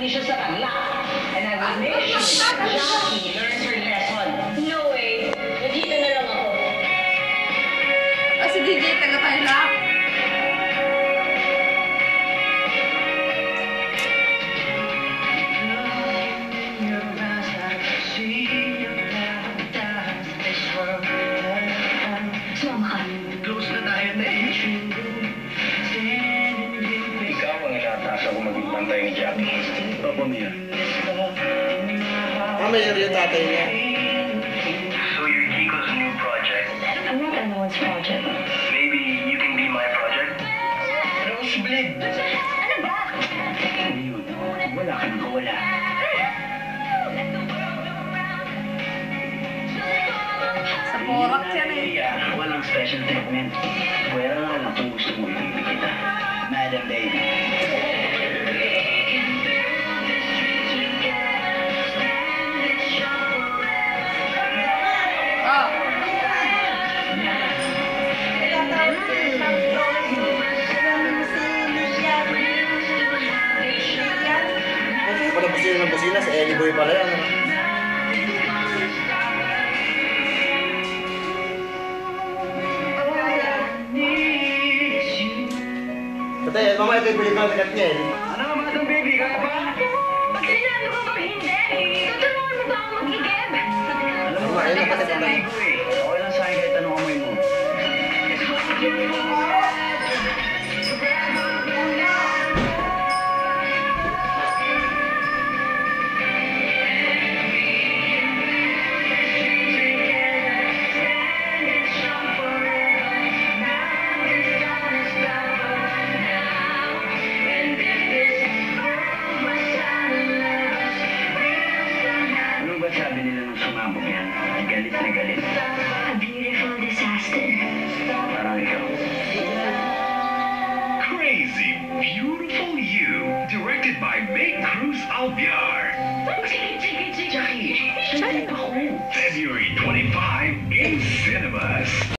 siya sa kanila. And I will make sure Jackie learns her lesson. No way. Nandito na lang ako. Si DJ taga-Tarlac. Sumama ka. Close na tayo na eh. Ikaw ang inatasa ko maging pantay ni Jackie. Papa Mia. Mayor yung tatay niya. So you're Kiko's new project? I'm not anyone's project. Maybe you can be my project? Rosebud! Ano ba? Yun, wala ka nang kawala. Sa Porac yan eh. Yeah, walang special treatment. Pwera nga lang kung gusto mo ibibig kita. Madam Lady. Pala busina ng busina, sa Ellie Boy pala yan. Tatay, mamaya tayo bili ka ng bigat niya eh. Ano, Madam Baby, kaya pa? Pag sinabi ko bang hindi, tutulungan mo ba ako mag-igib? Alam mo, ayun na pala sa tatay. ko eh. Okay lang sa akin kahit anong amoy mo. Ano ba sabi nila nung sumabog yan? Galit na galit. A beautiful disaster. Parang ikaw. Crazy Beautiful You, directed by May Cruz Albion.